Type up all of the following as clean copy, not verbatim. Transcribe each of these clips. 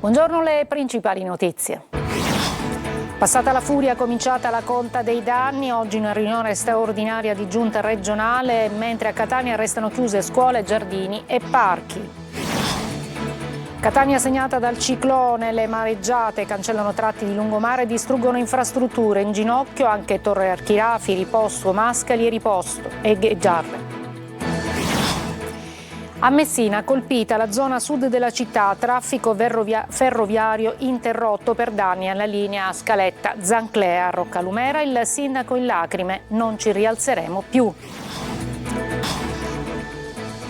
Buongiorno, le principali notizie. Passata la furia, cominciata la conta dei danni. Oggi una riunione straordinaria di giunta regionale, mentre a Catania restano chiuse scuole, giardini e parchi. Catania segnata dal ciclone, le mareggiate cancellano tratti di lungomare e distruggono infrastrutture. In ginocchio anche Torre Archirafi, Riposto, Mascali e Riposto e Giarre. A Messina colpita la zona sud della città, traffico ferroviario interrotto per danni alla linea Scaletta-Zanclea. Roccalumera, il sindaco in lacrime, non ci rialzeremo più.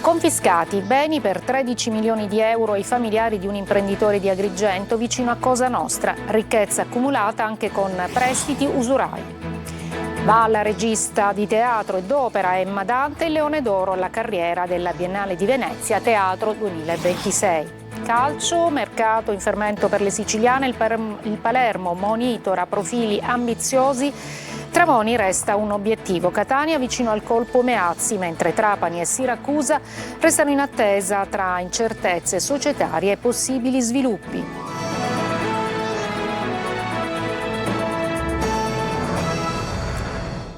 Confiscati beni per 13 milioni di euro ai familiari di un imprenditore di Agrigento vicino a Cosa Nostra, ricchezza accumulata anche con prestiti usurai. Va alla regista di teatro e d'opera Emma Dante il Leone d'Oro alla carriera della Biennale di Venezia Teatro 2026. Calcio, mercato in fermento per le siciliane, il Palermo monitora profili ambiziosi. Tramoni resta un obiettivo. Catania vicino al colpo Meazzi, mentre Trapani e Siracusa restano in attesa tra incertezze societarie e possibili sviluppi.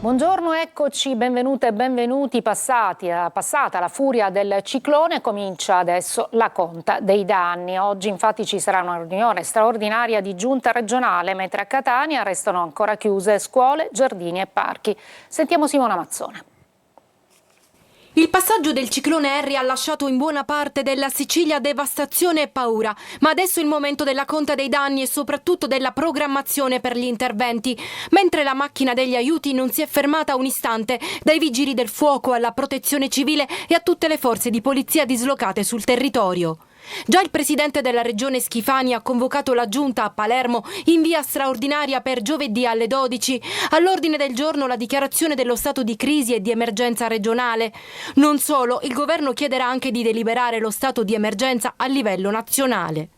Buongiorno, eccoci, benvenute e benvenuti. Passata la furia del ciclone, comincia adesso la conta dei danni. Oggi infatti ci sarà una riunione straordinaria di giunta regionale, mentre a Catania restano ancora chiuse scuole, giardini e parchi. Sentiamo Simona Mazzone. Il passaggio del ciclone Harry ha lasciato in buona parte della Sicilia devastazione e paura, ma adesso è il momento della conta dei danni e soprattutto della programmazione per gli interventi. Mentre la macchina degli aiuti non si è fermata un istante, dai vigili del fuoco alla protezione civile e a tutte le forze di polizia dislocate sul territorio. Già il presidente della regione Schifani ha convocato la giunta a Palermo in via straordinaria per giovedì alle 12. All'ordine del giorno la dichiarazione dello stato di crisi e di emergenza regionale. Non solo, il governo chiederà anche di deliberare lo stato di emergenza a livello nazionale.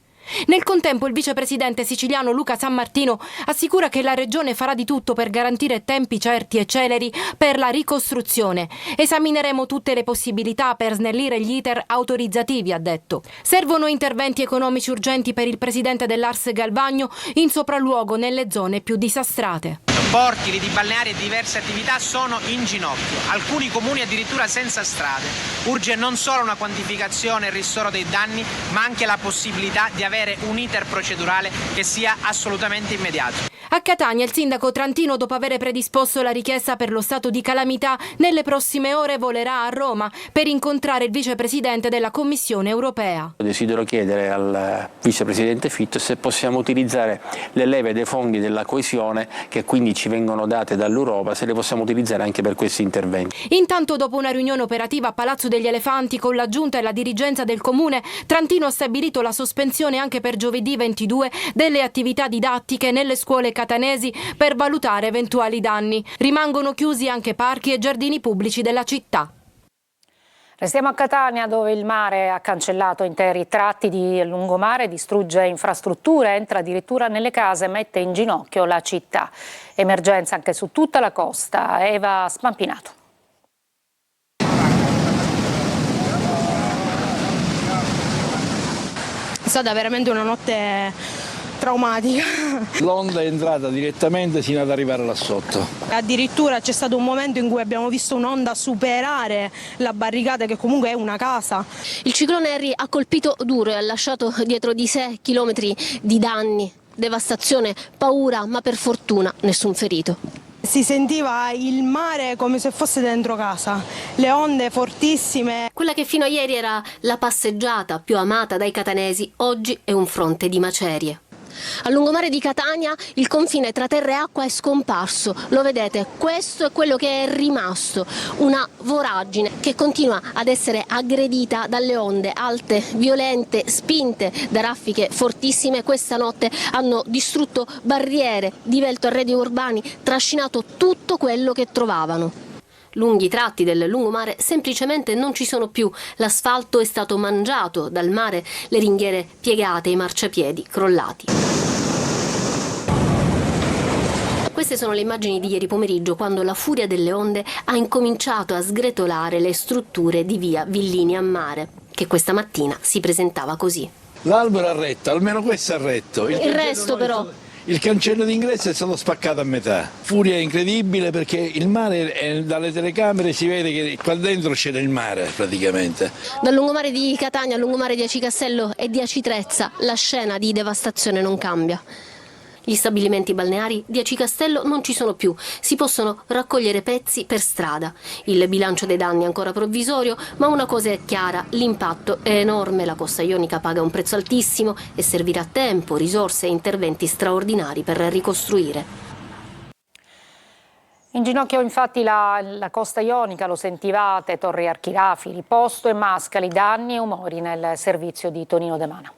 Nel contempo il vicepresidente siciliano Luca Sammartino assicura che la regione farà di tutto per garantire tempi certi e celeri per la ricostruzione. Esamineremo tutte le possibilità per snellire gli iter autorizzativi, ha detto. Servono interventi economici urgenti per il presidente dell'Ars Galvagno in sopralluogo nelle zone più disastrate. Porti, riti balneari e diverse attività sono in ginocchio, alcuni comuni addirittura senza strade. Urge non solo una quantificazione e il ristoro dei danni, ma anche la possibilità di avere un iter procedurale che sia assolutamente immediato. A Catania il sindaco Trantino, dopo aver predisposto la richiesta per lo stato di calamità, nelle prossime ore volerà a Roma per incontrare il vicepresidente della Commissione europea. Desidero chiedere al vicepresidente Fitto se possiamo utilizzare le leve dei fondi della coesione che quindi ci vengono date dall'Europa, se le possiamo utilizzare anche per questi interventi. Intanto, dopo una riunione operativa a Palazzo degli Elefanti con la giunta e la dirigenza del comune, Trantino ha stabilito la sospensione anche per giovedì 22 delle attività didattiche nelle scuole catanesi per valutare eventuali danni. Rimangono chiusi anche parchi e giardini pubblici della città. Restiamo a Catania, dove il mare ha cancellato interi tratti di lungomare, distrugge infrastrutture, entra addirittura nelle case e mette in ginocchio la città. Emergenza anche su tutta la costa. Eva Spampinato. È stata veramente una notte traumatica. L'onda è entrata direttamente sino ad arrivare là sotto. Addirittura c'è stato un momento in cui abbiamo visto un'onda superare la barricata, che comunque è una casa. Il ciclone Harry ha colpito duro e ha lasciato dietro di sé chilometri di danni, devastazione, paura, ma per fortuna nessun ferito. Si sentiva il mare come se fosse dentro casa, le onde fortissime. Quella che fino a ieri era la passeggiata più amata dai catanesi, oggi è un fronte di macerie. A lungomare di Catania il confine tra terra e acqua è scomparso, lo vedete, questo è quello che è rimasto, una voragine che continua ad essere aggredita dalle onde alte, violente, spinte da raffiche fortissime. Questa notte hanno distrutto barriere, divelto arredi urbani, trascinato tutto quello che trovavano. Lunghi tratti del lungomare semplicemente non ci sono più, l'asfalto è stato mangiato dal mare, le ringhiere piegate, i marciapiedi crollati. Queste sono le immagini di ieri pomeriggio, quando la furia delle onde ha incominciato a sgretolare le strutture di via Villini a Mare, che questa mattina si presentava così. L'albero ha retto, almeno questo ha retto. Il resto però... Il cancello d'ingresso è stato spaccato a metà. Furia incredibile perché il mare, dalle telecamere si vede che qua dentro c'è il mare praticamente. Dal lungomare di Catania al lungomare di Aci Castello e di Aci Trezza la scena di devastazione non cambia. Gli stabilimenti balneari di Aci Castello non ci sono più, si possono raccogliere pezzi per strada. Il bilancio dei danni è ancora provvisorio, ma una cosa è chiara, l'impatto è enorme, la costa ionica paga un prezzo altissimo e servirà tempo, risorse e interventi straordinari per ricostruire. In ginocchio infatti la costa ionica, lo sentivate, Torri Archirafili, Posto e Mascali, danni e umori nel servizio di Tonino De Mana.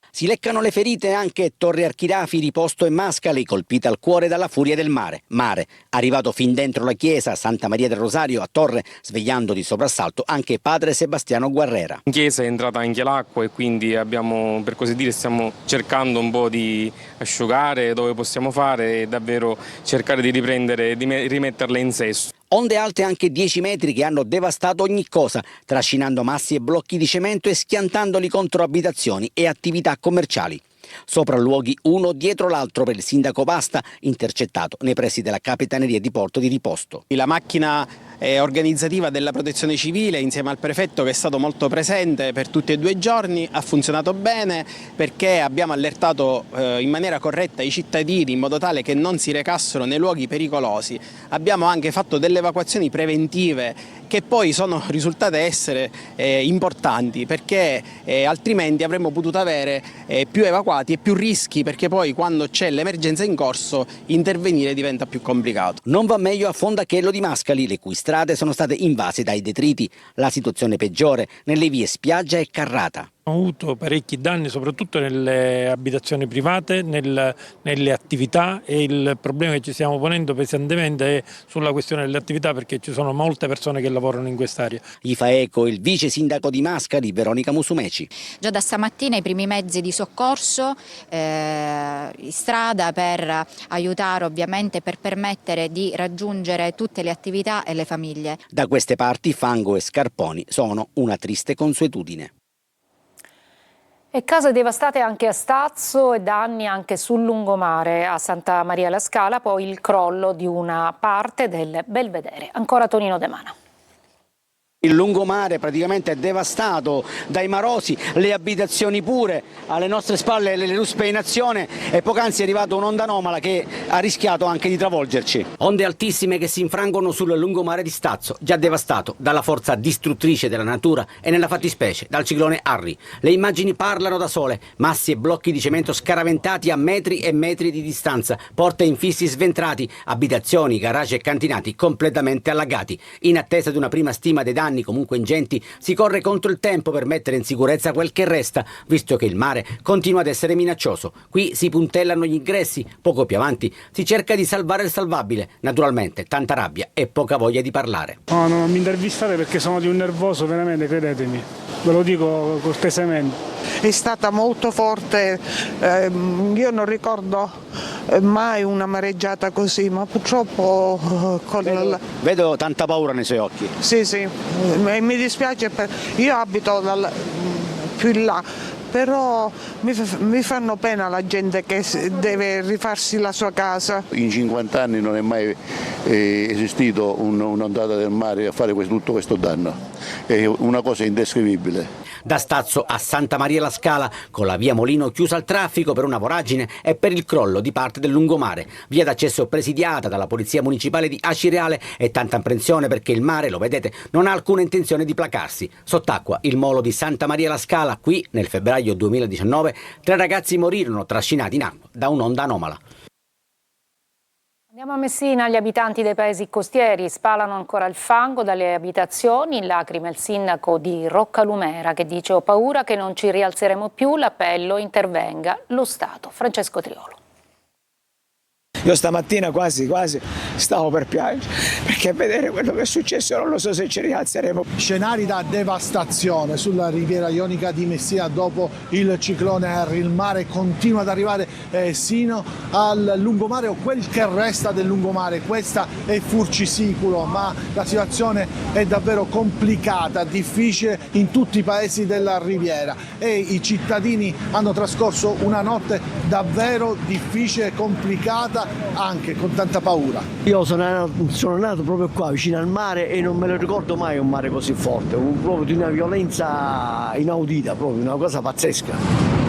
Si leccano le ferite anche Torre Archirafili, Posto e Mascali, colpita al cuore dalla furia del mare. Mare, arrivato fin dentro la chiesa Santa Maria del Rosario a Torre, svegliando di soprassalto anche padre Sebastiano Guerrera. In chiesa è entrata anche l'acqua e quindi abbiamo, per così dire, stiamo cercando un po' di asciugare dove possiamo fare e davvero cercare di riprendere, di rimetterle in sesto. Onde alte anche 10 metri che hanno devastato ogni cosa, trascinando massi e blocchi di cemento e schiantandoli contro abitazioni e attività commerciali. Sopralluoghi uno dietro l'altro per il sindaco Pasta, intercettato nei pressi della Capitaneria di Porto di Riposto. La macchina organizzativa della Protezione Civile insieme al prefetto, che è stato molto presente per tutti e 2 i giorni, ha funzionato bene perché abbiamo allertato in maniera corretta i cittadini in modo tale che non si recassero nei luoghi pericolosi. Abbiamo anche fatto delle evacuazioni preventive che poi sono risultate essere importanti perché altrimenti avremmo potuto avere più evacuati e più rischi, perché poi quando c'è l'emergenza in corso intervenire diventa più complicato. Non va meglio a Fondachello di Mascali, le cui strade sono state invase dai detriti. La situazione peggiore nelle vie Spiaggia e Carrata. Abbiamo avuto parecchi danni soprattutto nelle abitazioni private, nelle attività, e il problema che ci stiamo ponendo pesantemente è sulla questione delle attività, perché ci sono molte persone che lavorano in quest'area. Gli fa eco il vice sindaco di Mascali, Veronica Musumeci. Già da stamattina i primi mezzi di soccorso in strada per aiutare, ovviamente, per permettere di raggiungere tutte le attività e le famiglie. Da queste parti fango e scarponi sono una triste consuetudine. E case devastate anche a Stazzo e danni anche sul lungomare a Santa Maria la Scala, poi il crollo di una parte del Belvedere. Ancora Tonino De Mana. Il lungomare praticamente è devastato dai marosi, le abitazioni pure, alle nostre spalle le ruspe in azione e poc'anzi è arrivata un'onda anomala che ha rischiato anche di travolgerci. Onde altissime che si infrangono sul lungomare di Stazzo, già devastato dalla forza distruttrice della natura e nella fattispecie dal ciclone Harry. Le immagini parlano da sole, massi e blocchi di cemento scaraventati a metri e metri di distanza, porte e infissi sventrati, abitazioni, garage e cantinati completamente allagati. In attesa di una prima stima dei danni comunque ingenti, si corre contro il tempo per mettere in sicurezza quel che resta, visto che il mare continua ad essere minaccioso. Qui si puntellano gli ingressi, poco più avanti si cerca di salvare il salvabile. Naturalmente tanta rabbia e poca voglia di parlare. No, non mi intervistate perché sono di un nervoso, veramente, credetemi, ve lo dico cortesemente. È stata molto forte, io non ricordo mai una mareggiata così, ma purtroppo vedo tanta paura nei suoi occhi. Sì, mi dispiace, io abito più in là, però mi fanno pena la gente che deve rifarsi la sua casa. In 50 anni non è mai esistito un'ondata del mare a fare tutto questo danno, è una cosa indescrivibile. Da Stazzo a Santa Maria la Scala, con la via Molino chiusa al traffico per una voragine e per il crollo di parte del lungomare. Via d'accesso presidiata dalla Polizia Municipale di Acireale e tanta apprensione perché il mare, lo vedete, non ha alcuna intenzione di placarsi. Sott'acqua il molo di Santa Maria la Scala. Qui, nel febbraio 2019, 3 ragazzi morirono trascinati in acqua da un'onda anomala. Andiamo a Messina, gli abitanti dei paesi costieri spalano ancora il fango dalle abitazioni, in lacrime il sindaco di Roccalumera che dice: ho paura che non ci rialzeremo più, l'appello intervenga lo Stato. Francesco Triolo. Io stamattina quasi stavo per piangere, perché a vedere quello che è successo non lo so se ci rialzeremo. Scenari da devastazione sulla riviera ionica di Messina dopo il ciclone Harry. Il mare continua ad arrivare sino al lungomare o quel che resta del lungomare. Questa è Furcisicolo, ma la situazione è davvero complicata, difficile in tutti i paesi della riviera e i cittadini hanno trascorso una notte davvero difficile e complicata, anche con tanta paura. Io sono nato proprio qua vicino al mare e non me lo ricordo mai un mare così forte, proprio di una violenza inaudita, proprio una cosa pazzesca.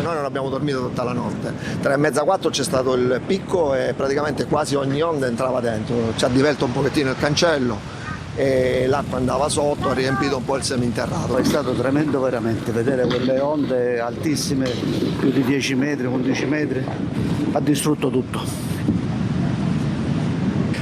Noi non abbiamo dormito tutta la notte, 3:30, 4 c'è stato il picco e praticamente quasi ogni onda entrava dentro, ci ha divelto un pochettino il cancello e l'acqua andava sotto, ha riempito un po' il seminterrato. È stato tremendo veramente, vedere quelle onde altissime, più di 10 metri, 11 metri, ha distrutto tutto.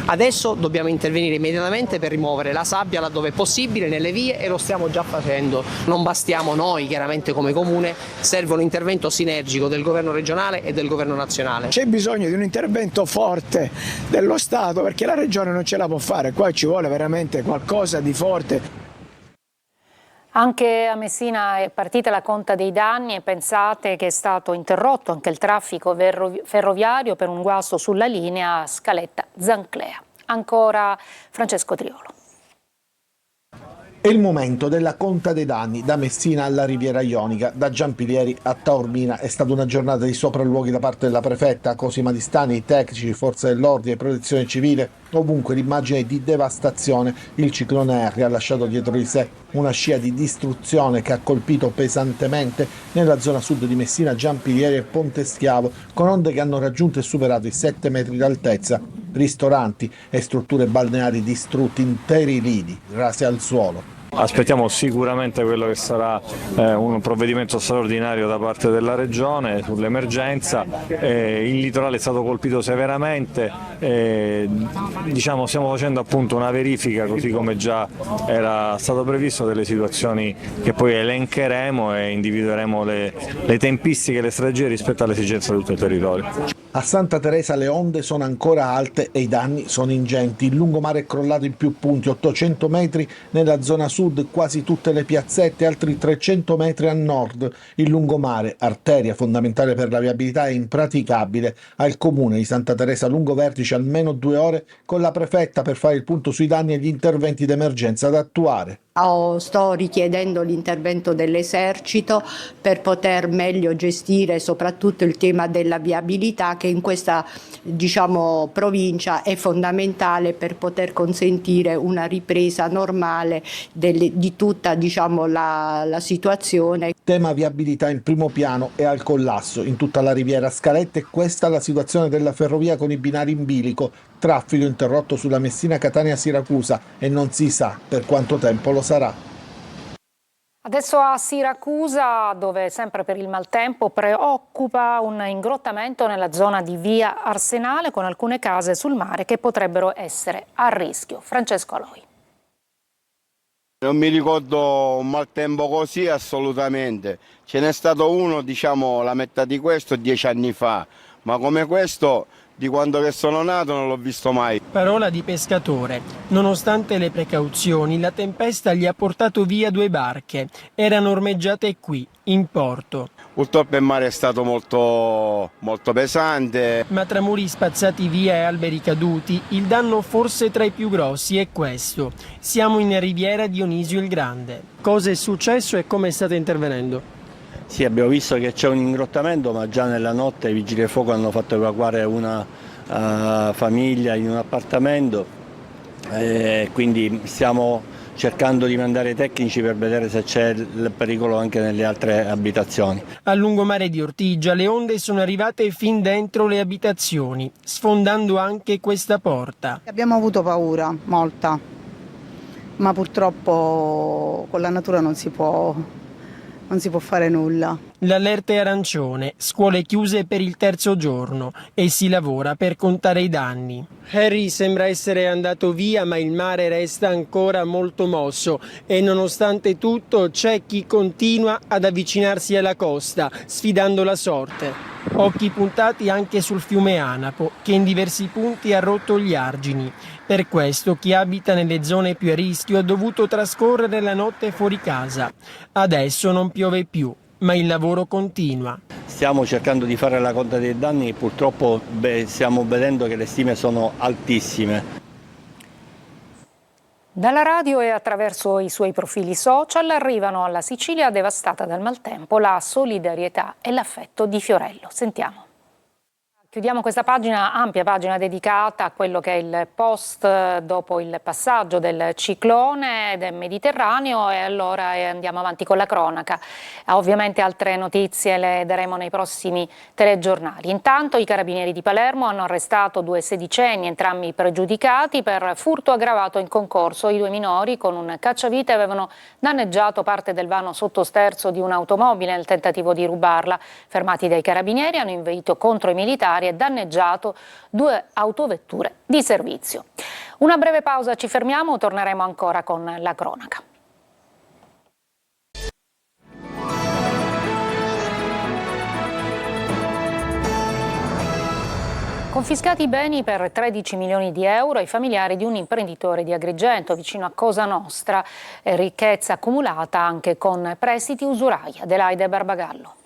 Adesso dobbiamo intervenire immediatamente per rimuovere la sabbia laddove è possibile nelle vie e lo stiamo già facendo. Non bastiamo noi chiaramente come comune, serve un intervento sinergico del governo regionale e del governo nazionale. C'è bisogno di un intervento forte dello Stato perché la regione non ce la può fare, qua ci vuole veramente qualcosa di forte. Anche a Messina è partita la conta dei danni e pensate che è stato interrotto anche il traffico ferroviario per un guasto sulla linea Scaletta-Zanclea. Ancora Francesco Triolo. È il momento della conta dei danni da Messina alla Riviera Ionica, da Giampilieri a Taormina. È stata una giornata di sopralluoghi da parte della prefetta, Cosima Di Stani, i tecnici, forze dell'ordine e protezione civile. Ovunque l'immagine di devastazione. Il ciclone Harry ha lasciato dietro di sé una scia di distruzione che ha colpito pesantemente nella zona sud di Messina, Giampilieri e Ponte Schiavo, con onde che hanno raggiunto e superato i 7 metri d'altezza. Ristoranti e strutture balneari distrutti, interi lidi rasi al suolo. Aspettiamo sicuramente quello che sarà un provvedimento straordinario da parte della Regione sull'emergenza. Il litorale è stato colpito severamente, stiamo facendo appunto una verifica, così come già era stato previsto, delle situazioni che poi elencheremo e individueremo le tempistiche e le strategie rispetto alle esigenze di tutto il territorio. A Santa Teresa le onde sono ancora alte e i danni sono ingenti. Il lungomare è crollato in più punti, 800 metri nella zona sud, quasi tutte le piazzette, altri 300 metri a nord. Il lungomare, arteria fondamentale per la viabilità, è impraticabile. Al comune di Santa Teresa lungo vertice almeno 2 ore con la prefetta per fare il punto sui danni e gli interventi d'emergenza da attuare. Sto richiedendo l'intervento dell'esercito per poter meglio gestire soprattutto il tema della viabilità, che in questa provincia è fondamentale per poter consentire una ripresa normale di tutta la situazione. Tema viabilità in primo piano e al collasso in tutta la Riviera Scaletta, e questa è la situazione della ferrovia con i binari in bilico. Traffico interrotto sulla Messina-Catania-Siracusa e non si sa per quanto tempo lo sarà. Adesso a Siracusa, dove sempre per il maltempo preoccupa un ingrottamento nella zona di via Arsenale, con alcune case sul mare che potrebbero essere a rischio. Francesco Aloi. Non mi ricordo un maltempo così assolutamente. Ce n'è stato uno, la metà di questo 10 anni fa, ma come questo di quando che sono nato non l'ho visto mai. Parola di pescatore. Nonostante le precauzioni, la tempesta gli ha portato via 2 barche. Erano ormeggiate qui, in porto. Purtroppo il mare è stato molto pesante. Ma tra muri spazzati via e alberi caduti, il danno forse tra i più grossi è questo. Siamo in riviera Dionisio il Grande. Cosa è successo e come state intervenendo? Sì, abbiamo visto che c'è un ingrottamento, ma già nella notte i vigili del fuoco hanno fatto evacuare una famiglia in un appartamento, quindi stiamo cercando di mandare i tecnici per vedere se c'è il pericolo anche nelle altre abitazioni. Al lungomare di Ortigia le onde sono arrivate fin dentro le abitazioni, sfondando anche questa porta. Abbiamo avuto paura, molta, ma purtroppo con la natura non si può fare nulla. L'allerta è arancione, scuole chiuse per il terzo giorno e si lavora per contare i danni. Harry sembra essere andato via, ma il mare resta ancora molto mosso e nonostante tutto c'è chi continua ad avvicinarsi alla costa, sfidando la sorte. Occhi puntati anche sul fiume Anapo, che in diversi punti ha rotto gli argini. Per questo chi abita nelle zone più a rischio ha dovuto trascorrere la notte fuori casa. Adesso non piove più, ma il lavoro continua. Stiamo cercando di fare la conta dei danni e purtroppo stiamo vedendo che le stime sono altissime. Dalla radio e attraverso i suoi profili social arrivano alla Sicilia devastata dal maltempo la solidarietà e l'affetto di Fiorello. Sentiamo. Chiudiamo questa pagina, ampia pagina dedicata a quello che è il post dopo il passaggio del ciclone del Mediterraneo, e allora andiamo avanti con la cronaca. Ovviamente altre notizie le daremo nei prossimi telegiornali. Intanto i carabinieri di Palermo hanno arrestato 2 sedicenni, entrambi pregiudicati per furto aggravato in concorso. I 2 minori con un cacciavite avevano danneggiato parte del vano sottosterzo di un'automobile nel tentativo di rubarla. Fermati dai carabinieri hanno inveito contro i militari e danneggiato 2 autovetture di servizio. Una breve pausa, ci fermiamo, torneremo ancora con la cronaca. Confiscati i beni per 13 milioni di euro ai familiari di un imprenditore di Agrigento, vicino a Cosa Nostra, ricchezza accumulata anche con prestiti usurai. Adelaide Barbagallo.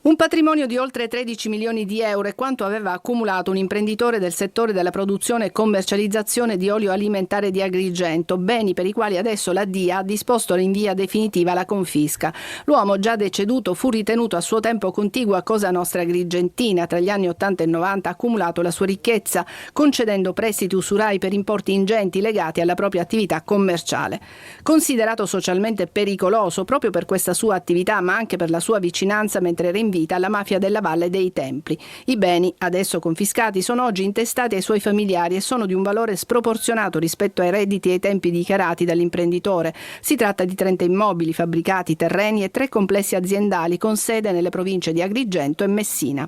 Un patrimonio di oltre 13 milioni di euro è quanto aveva accumulato un imprenditore del settore della produzione e commercializzazione di olio alimentare di Agrigento, beni per i quali adesso la DIA ha disposto in via definitiva la confisca. L'uomo già deceduto fu ritenuto a suo tempo contiguo a Cosa Nostra Agrigentina. Tra gli anni 80 e 90 ha accumulato la sua ricchezza concedendo prestiti usurai per importi ingenti legati alla propria attività commerciale. Considerato socialmente pericoloso proprio per questa sua attività, ma anche per la sua vicinanza mentre era in vita alla mafia della Valle dei Templi. I beni, adesso confiscati, sono oggi intestati ai suoi familiari e sono di un valore sproporzionato rispetto ai redditi e ai tempi dichiarati dall'imprenditore. Si tratta di 30 immobili, fabbricati, terreni e 3 complessi aziendali con sede nelle province di Agrigento e Messina.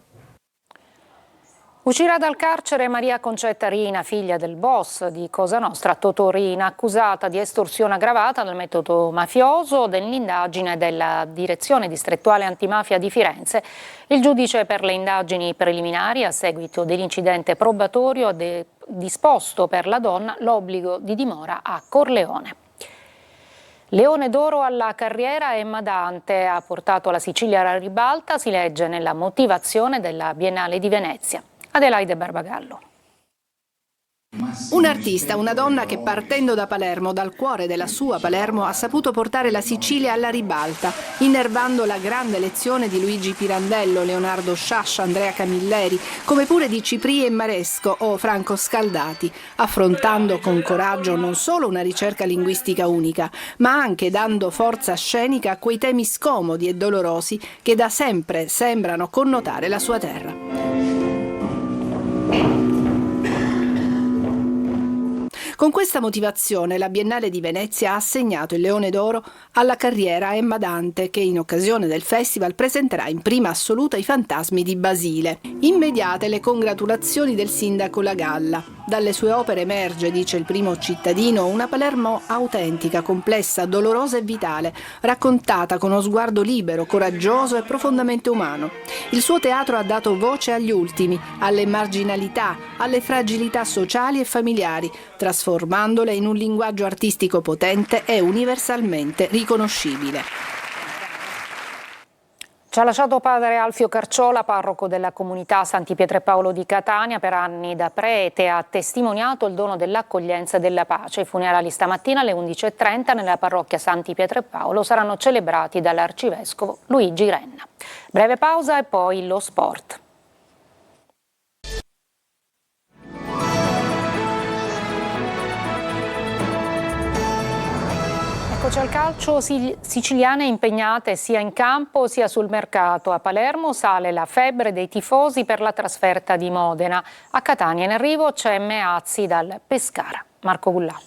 Uscirà dal carcere Maria Concetta Rina, figlia del boss di Cosa Nostra, Totò Rina, accusata di estorsione aggravata dal metodo mafioso dell'indagine della Direzione Distrettuale Antimafia di Firenze. Il giudice per le indagini preliminari, a seguito dell'incidente probatorio, ha disposto per la donna l'obbligo di dimora a Corleone. Leone d'oro alla carriera, Emma Dante ha portato la Sicilia alla ribalta, si legge nella motivazione della Biennale di Venezia. Adelaide Barbagallo. Un artista, una donna che partendo da Palermo, dal cuore della sua Palermo, ha saputo portare la Sicilia alla ribalta, innervando la grande lezione di Luigi Pirandello, Leonardo Sciascia, Andrea Camilleri, come pure di Cipri e Maresco o Franco Scaldati, affrontando con coraggio non solo una ricerca linguistica unica, ma anche dando forza scenica a quei temi scomodi e dolorosi che da sempre sembrano connotare la sua terra. Con questa motivazione la Biennale di Venezia ha assegnato il Leone d'Oro alla carriera Emma Dante, che in occasione del festival presenterà in prima assoluta I Fantasmi di Basile. Immediate le congratulazioni del sindaco La Galla. Dalle sue opere emerge, dice il primo cittadino, una Palermo autentica, complessa, dolorosa e vitale, raccontata con uno sguardo libero, coraggioso e profondamente umano. Il suo teatro ha dato voce agli ultimi, alle marginalità, alle fragilità sociali e familiari, trasformandole in un linguaggio artistico potente e universalmente riconoscibile. Ci ha lasciato padre Alfio Carciola, parroco della comunità Santi Pietro e Paolo di Catania. Per anni da prete ha testimoniato il dono dell'accoglienza e della pace. I funerali stamattina alle 11:30 nella parrocchia Santi Pietro e Paolo saranno celebrati dall'arcivescovo Luigi Renna. Breve pausa e poi lo sport. Eccoci al calcio, siciliane impegnate sia in campo sia sul mercato. A Palermo sale la febbre dei tifosi per la trasferta di Modena. A Catania in arrivo c'è Meazzi dal Pescara. Marco Gullà.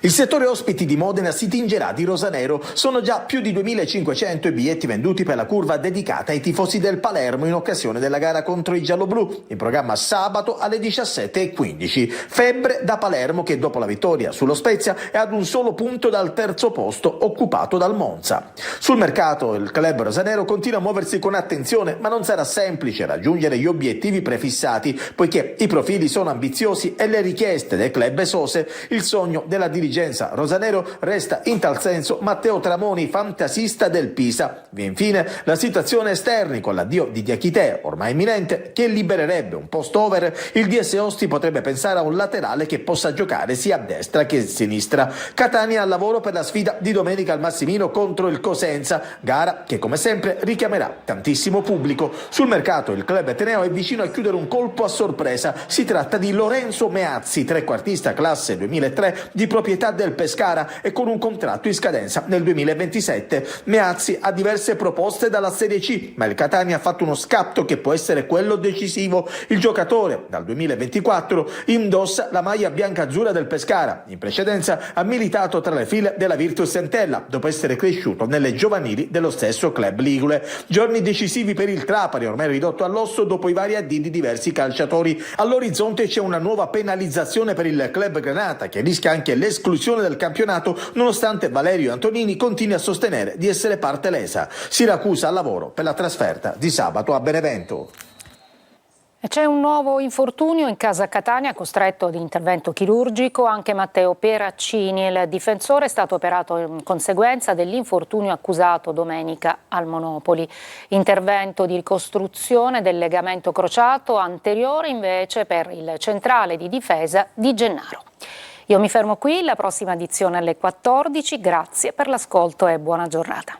Il settore ospiti di Modena si tingerà di rosanero. Sono già più di 2.500 i biglietti venduti per la curva dedicata ai tifosi del Palermo in occasione della gara contro i gialloblu, in programma sabato alle 17:15. Febbre da Palermo che dopo la vittoria sullo Spezia è ad un solo punto dal terzo posto occupato dal Monza. Sul mercato il club rosanero continua a muoversi con attenzione, ma non sarà semplice raggiungere gli obiettivi prefissati, poiché i profili sono ambiziosi e le richieste del club esose. Il sogno della dirigenza rosanero resta in tal senso Matteo Tramoni, fantasista del Pisa. E infine la situazione esterni con l'addio di Diachité, ormai imminente, che libererebbe un post over. Il DS Osti potrebbe pensare a un laterale che possa giocare sia a destra che a sinistra. Catania al lavoro per la sfida di domenica al Massimino contro il Cosenza, gara che come sempre richiamerà tantissimo pubblico. Sul mercato il club ateneo è vicino a chiudere un colpo a sorpresa. Si tratta di Lorenzo Meazzi, trequartista classe 2003 di proprietà del Pescara e con un contratto in scadenza nel 2027. Meazzi ha diverse proposte dalla Serie C, ma il Catania ha fatto uno scatto che può essere quello decisivo. Il giocatore dal 2024 indossa la maglia bianca-azzurra del Pescara. In precedenza ha militato tra le file della Virtus Entella dopo essere cresciuto nelle giovanili dello stesso club ligure. Giorni decisivi per il Trapani, ormai ridotto all'osso dopo i vari addii di diversi calciatori. All'orizzonte c'è una nuova penalizzazione per il club granata che rischia anche l'esclusione del campionato, nonostante Valerio Antonini continui a sostenere di essere parte lesa. Siracusa al lavoro per la trasferta di sabato a Benevento. C'è un nuovo infortunio in casa Catania, costretto ad intervento chirurgico anche Matteo Peraccini. Il difensore è stato operato in conseguenza dell'infortunio accusato domenica al Monopoli. Intervento di ricostruzione del legamento crociato anteriore invece per il centrale di difesa di Gennaro. Io mi fermo qui, la prossima edizione alle 14. Grazie per l'ascolto e buona giornata.